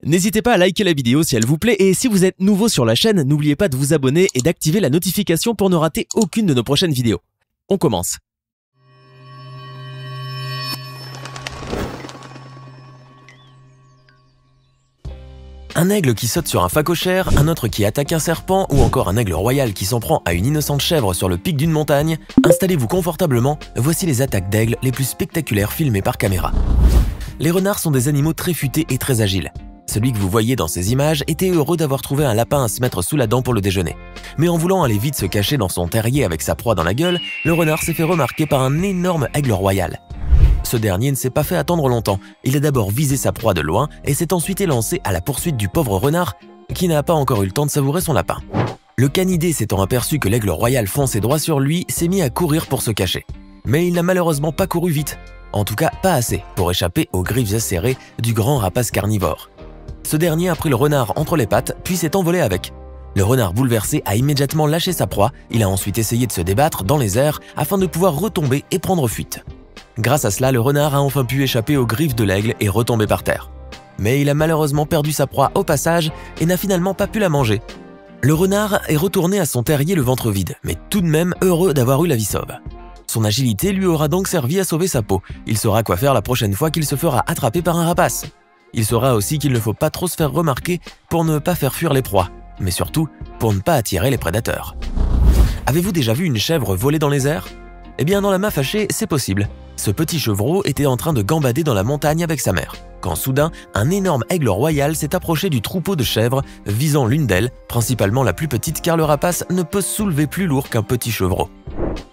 N'hésitez pas à liker la vidéo si elle vous plaît et si vous êtes nouveau sur la chaîne, n'oubliez pas de vous abonner et d'activer la notification pour ne rater aucune de nos prochaines vidéos. On commence. Un aigle qui saute sur un phacochère, un autre qui attaque un serpent ou encore un aigle royal qui s'en prend à une innocente chèvre sur le pic d'une montagne, installez-vous confortablement, voici les attaques d'aigles les plus spectaculaires filmées par caméra. Les renards sont des animaux très futés et très agiles. Celui que vous voyez dans ces images était heureux d'avoir trouvé un lapin à se mettre sous la dent pour le déjeuner. Mais en voulant aller vite se cacher dans son terrier avec sa proie dans la gueule, le renard s'est fait remarquer par un énorme aigle royal. Ce dernier ne s'est pas fait attendre longtemps, il a d'abord visé sa proie de loin et s'est ensuite élancé à la poursuite du pauvre renard qui n'a pas encore eu le temps de savourer son lapin. Le canidé s'étant aperçu que l'aigle royal fonçait droit sur lui, s'est mis à courir pour se cacher. Mais il n'a malheureusement pas couru vite, en tout cas pas assez pour échapper aux griffes acérées du grand rapace carnivore. Ce dernier a pris le renard entre les pattes puis s'est envolé avec. Le renard bouleversé a immédiatement lâché sa proie, il a ensuite essayé de se débattre dans les airs afin de pouvoir retomber et prendre fuite. Grâce à cela, le renard a enfin pu échapper aux griffes de l'aigle et retomber par terre. Mais il a malheureusement perdu sa proie au passage et n'a finalement pas pu la manger. Le renard est retourné à son terrier le ventre vide, mais tout de même heureux d'avoir eu la vie sauve. Son agilité lui aura donc servi à sauver sa peau. Il saura quoi faire la prochaine fois qu'il se fera attraper par un rapace. Il saura aussi qu'il ne faut pas trop se faire remarquer pour ne pas faire fuir les proies, mais surtout pour ne pas attirer les prédateurs. Avez-vous déjà vu une chèvre voler dans les airs? Eh bien dans la main fâchée, c'est possible. Ce petit chevreau était en train de gambader dans la montagne avec sa mère, quand soudain, un énorme aigle royal s'est approché du troupeau de chèvres, visant l'une d'elles, principalement la plus petite car le rapace ne peut soulever plus lourd qu'un petit chevreau.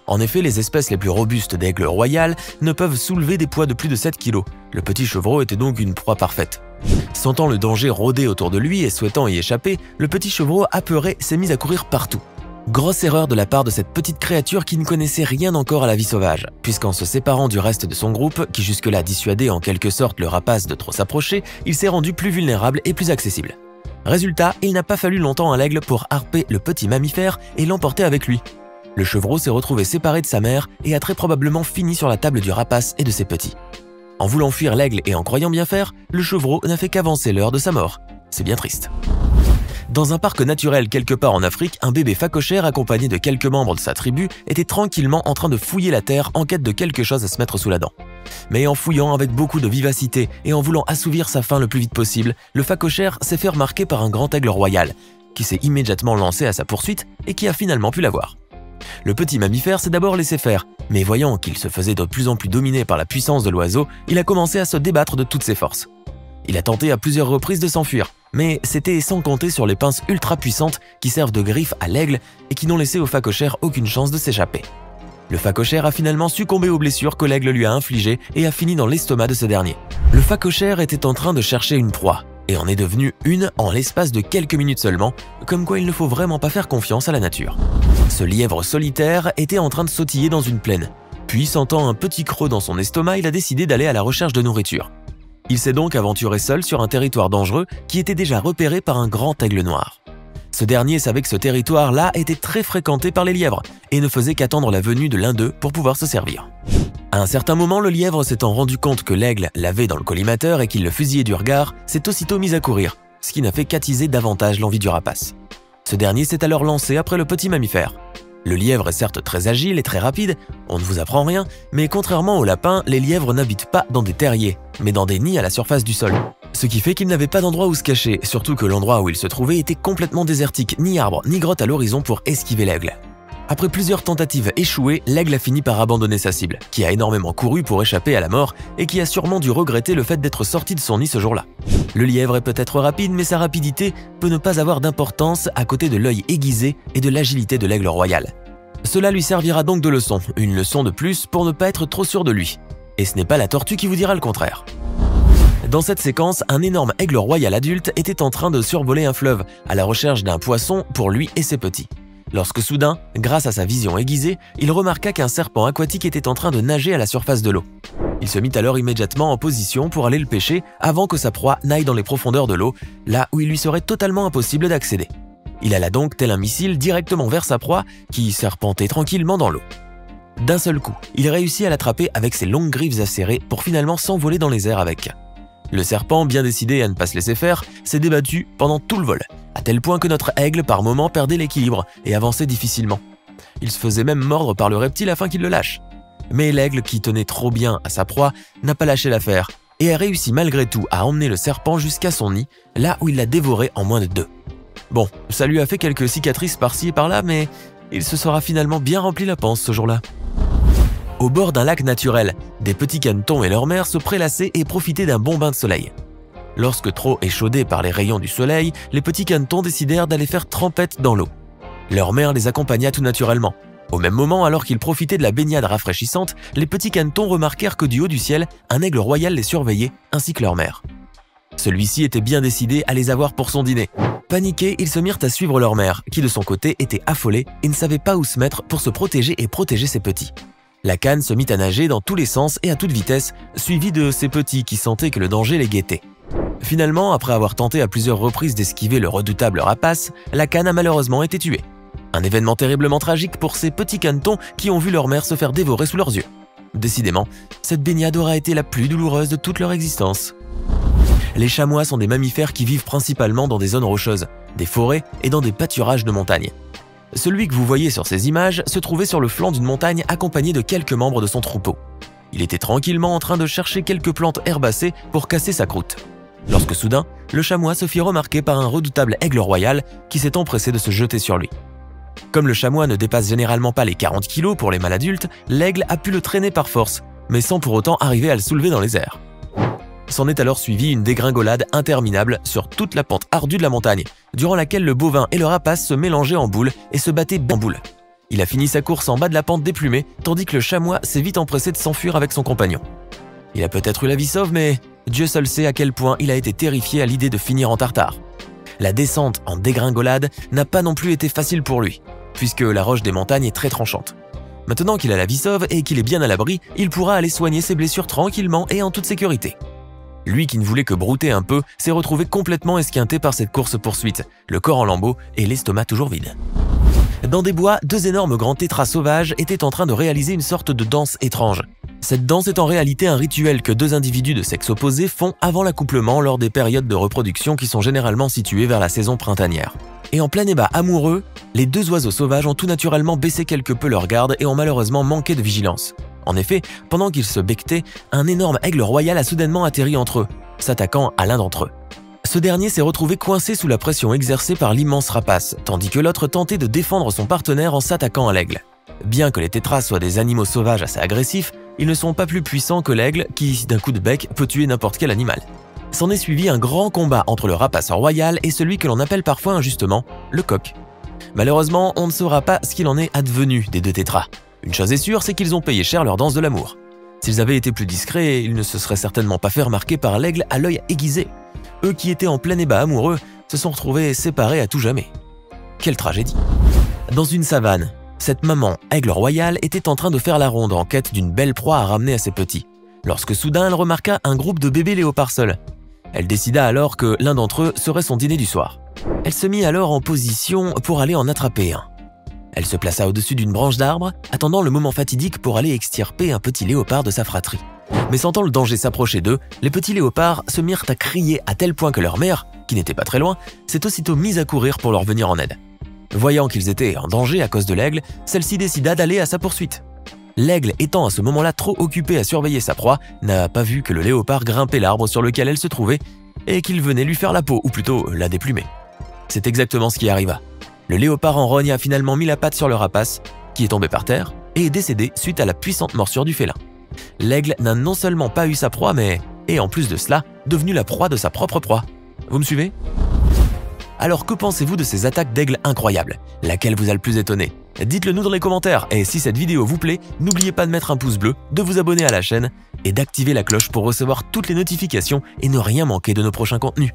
En effet, les espèces les plus robustes d'aigle royal ne peuvent soulever des poids de plus de 7 kg. Le petit chevreau était donc une proie parfaite. Sentant le danger rôder autour de lui et souhaitant y échapper, le petit chevreau apeuré s'est mis à courir partout. Grosse erreur de la part de cette petite créature qui ne connaissait rien encore à la vie sauvage, puisqu'en se séparant du reste de son groupe, qui jusque-là dissuadait en quelque sorte le rapace de trop s'approcher, il s'est rendu plus vulnérable et plus accessible. Résultat, il n'a pas fallu longtemps à l'aigle pour harper le petit mammifère et l'emporter avec lui. Le chevreau s'est retrouvé séparé de sa mère et a très probablement fini sur la table du rapace et de ses petits. En voulant fuir l'aigle et en croyant bien faire, le chevreau n'a fait qu'avancer l'heure de sa mort. C'est bien triste. Dans un parc naturel quelque part en Afrique, un bébé phacochère accompagné de quelques membres de sa tribu était tranquillement en train de fouiller la terre en quête de quelque chose à se mettre sous la dent. Mais en fouillant avec beaucoup de vivacité et en voulant assouvir sa faim le plus vite possible, le phacochère s'est fait remarquer par un grand aigle royal, qui s'est immédiatement lancé à sa poursuite et qui a finalement pu l'avoir. Le petit mammifère s'est d'abord laissé faire, mais voyant qu'il se faisait de plus en plus dominer par la puissance de l'oiseau, il a commencé à se débattre de toutes ses forces. Il a tenté à plusieurs reprises de s'enfuir, mais c'était sans compter sur les pinces ultra puissantes qui servent de griffes à l'aigle et qui n'ont laissé au phacochère aucune chance de s'échapper. Le phacochère a finalement succombé aux blessures que l'aigle lui a infligées et a fini dans l'estomac de ce dernier. Le phacochère était en train de chercher une proie, et en est devenu une en l'espace de quelques minutes seulement, comme quoi il ne faut vraiment pas faire confiance à la nature. Ce lièvre solitaire était en train de sautiller dans une plaine, puis sentant un petit creux dans son estomac, il a décidé d'aller à la recherche de nourriture. Il s'est donc aventuré seul sur un territoire dangereux qui était déjà repéré par un grand aigle noir. Ce dernier savait que ce territoire-là était très fréquenté par les lièvres et ne faisait qu'attendre la venue de l'un d'eux pour pouvoir se servir. À un certain moment, le lièvre s'étant rendu compte que l'aigle l'avait dans le collimateur et qu'il le fusillait du regard, s'est aussitôt mis à courir, ce qui n'a fait qu'attiser davantage l'envie du rapace. Ce dernier s'est alors lancé après le petit mammifère. Le lièvre est certes très agile et très rapide, on ne vous apprend rien, mais contrairement aux lapins, les lièvres n'habitent pas dans des terriers, mais dans des nids à la surface du sol. Ce qui fait qu'ils n'avaient pas d'endroit où se cacher, surtout que l'endroit où ils se trouvaient était complètement désertique, ni arbre, ni grotte à l'horizon pour esquiver l'aigle. Après plusieurs tentatives échouées, l'aigle a fini par abandonner sa cible, qui a énormément couru pour échapper à la mort et qui a sûrement dû regretter le fait d'être sorti de son nid ce jour-là. Le lièvre est peut-être rapide, mais sa rapidité peut ne pas avoir d'importance à côté de l'œil aiguisé et de l'agilité de l'aigle royal. Cela lui servira donc de leçon, une leçon de plus pour ne pas être trop sûr de lui. Et ce n'est pas la tortue qui vous dira le contraire. Dans cette séquence, un énorme aigle royal adulte était en train de survoler un fleuve, à la recherche d'un poisson pour lui et ses petits. Lorsque soudain, grâce à sa vision aiguisée, il remarqua qu'un serpent aquatique était en train de nager à la surface de l'eau. Il se mit alors immédiatement en position pour aller le pêcher avant que sa proie n'aille dans les profondeurs de l'eau, là où il lui serait totalement impossible d'accéder. Il alla donc tel un missile directement vers sa proie qui serpentait tranquillement dans l'eau. D'un seul coup, il réussit à l'attraper avec ses longues griffes acérées pour finalement s'envoler dans les airs avec. Le serpent, bien décidé à ne pas se laisser faire, s'est débattu pendant tout le vol, à tel point que notre aigle par moments perdait l'équilibre et avançait difficilement. Il se faisait même mordre par le reptile afin qu'il le lâche. Mais l'aigle, qui tenait trop bien à sa proie, n'a pas lâché l'affaire et a réussi malgré tout à emmener le serpent jusqu'à son nid, là où il l'a dévoré en moins de 2. Bon, ça lui a fait quelques cicatrices par-ci et par-là, mais il se sera finalement bien rempli la panse ce jour-là. Au bord d'un lac naturel, des petits canetons et leur mère se prélassaient et profitaient d'un bon bain de soleil. Lorsque trop échaudés par les rayons du soleil, les petits canetons décidèrent d'aller faire trempette dans l'eau. Leur mère les accompagna tout naturellement. Au même moment, alors qu'ils profitaient de la baignade rafraîchissante, les petits canetons remarquèrent que du haut du ciel, un aigle royal les surveillait, ainsi que leur mère. Celui-ci était bien décidé à les avoir pour son dîner. Paniqués, ils se mirent à suivre leur mère, qui de son côté était affolée et ne savait pas où se mettre pour se protéger et protéger ses petits. La canne se mit à nager dans tous les sens et à toute vitesse, suivie de ses petits qui sentaient que le danger les guettait. Finalement, après avoir tenté à plusieurs reprises d'esquiver le redoutable rapace, la canne a malheureusement été tuée. Un événement terriblement tragique pour ces petits canetons qui ont vu leur mère se faire dévorer sous leurs yeux. Décidément, cette baignade aura été la plus douloureuse de toute leur existence. Les chamois sont des mammifères qui vivent principalement dans des zones rocheuses, des forêts et dans des pâturages de montagne. Celui que vous voyez sur ces images se trouvait sur le flanc d'une montagne accompagné de quelques membres de son troupeau. Il était tranquillement en train de chercher quelques plantes herbacées pour casser sa croûte. Lorsque soudain, le chamois se fit remarquer par un redoutable aigle royal qui s'est empressé de se jeter sur lui. Comme le chamois ne dépasse généralement pas les 40 kg pour les mâles adultes, l'aigle a pu le traîner par force, mais sans pour autant arriver à le soulever dans les airs. S'en est alors suivie une dégringolade interminable sur toute la pente ardue de la montagne, durant laquelle le bovin et le rapace se mélangeaient en boule et se battaient en boule. Il a fini sa course en bas de la pente déplumée, tandis que le chamois s'est vite empressé de s'enfuir avec son compagnon. Il a peut-être eu la vie sauve, mais Dieu seul sait à quel point il a été terrifié à l'idée de finir en tartare. La descente en dégringolade n'a pas non plus été facile pour lui, puisque la roche des montagnes est très tranchante. Maintenant qu'il a la vie sauve et qu'il est bien à l'abri, il pourra aller soigner ses blessures tranquillement et en toute sécurité. Lui qui ne voulait que brouter un peu, s'est retrouvé complètement esquinté par cette course-poursuite, le corps en lambeaux et l'estomac toujours vide. Dans des bois, 2 énormes grands tétras sauvages étaient en train de réaliser une sorte de danse étrange. Cette danse est en réalité un rituel que 2 individus de sexe opposé font avant l'accouplement lors des périodes de reproduction qui sont généralement situées vers la saison printanière. Et en plein ébat amoureux, les 2 oiseaux sauvages ont tout naturellement baissé quelque peu leur garde et ont malheureusement manqué de vigilance. En effet, pendant qu'ils se becquetaient, un énorme aigle royal a soudainement atterri entre eux, s'attaquant à l'un d'entre eux. Ce dernier s'est retrouvé coincé sous la pression exercée par l'immense rapace, tandis que l'autre tentait de défendre son partenaire en s'attaquant à l'aigle. Bien que les tétras soient des animaux sauvages assez agressifs, ils ne sont pas plus puissants que l'aigle qui, d'un coup de bec, peut tuer n'importe quel animal. S'en est suivi un grand combat entre le rapace royal et celui que l'on appelle parfois injustement le coq. Malheureusement, on ne saura pas ce qu'il en est advenu des 2 tétras. Une chose est sûre, c'est qu'ils ont payé cher leur danse de l'amour. S'ils avaient été plus discrets, ils ne se seraient certainement pas fait remarquer par l'aigle à l'œil aiguisé. Eux qui étaient en plein ébat amoureux se sont retrouvés séparés à tout jamais. Quelle tragédie! Dans une savane, cette maman aigle royale était en train de faire la ronde en quête d'une belle proie à ramener à ses petits, lorsque soudain elle remarqua un groupe de bébés léopards seuls. Elle décida alors que l'un d'entre eux serait son dîner du soir. Elle se mit alors en position pour aller en attraper un. Elle se plaça au-dessus d'une branche d'arbre, attendant le moment fatidique pour aller extirper un petit léopard de sa fratrie. Mais sentant le danger s'approcher d'eux, les petits léopards se mirent à crier à tel point que leur mère, qui n'était pas très loin, s'est aussitôt mise à courir pour leur venir en aide. Voyant qu'ils étaient en danger à cause de l'aigle, celle-ci décida d'aller à sa poursuite. L'aigle, étant à ce moment-là trop occupé à surveiller sa proie, n'a pas vu que le léopard grimpait l'arbre sur lequel elle se trouvait et qu'il venait lui faire la peau, ou plutôt la déplumer. C'est exactement ce qui arriva. Le léopard en rogne a finalement mis la patte sur le rapace, qui est tombé par terre et est décédé suite à la puissante morsure du félin. L'aigle n'a non seulement pas eu sa proie, mais est en plus de cela devenu la proie de sa propre proie. Vous me suivez? Alors que pensez-vous de ces attaques d'aigle incroyables? Laquelle vous a le plus étonné? Dites-le nous dans les commentaires, et si cette vidéo vous plaît, n'oubliez pas de mettre un pouce bleu, de vous abonner à la chaîne et d'activer la cloche pour recevoir toutes les notifications et ne rien manquer de nos prochains contenus.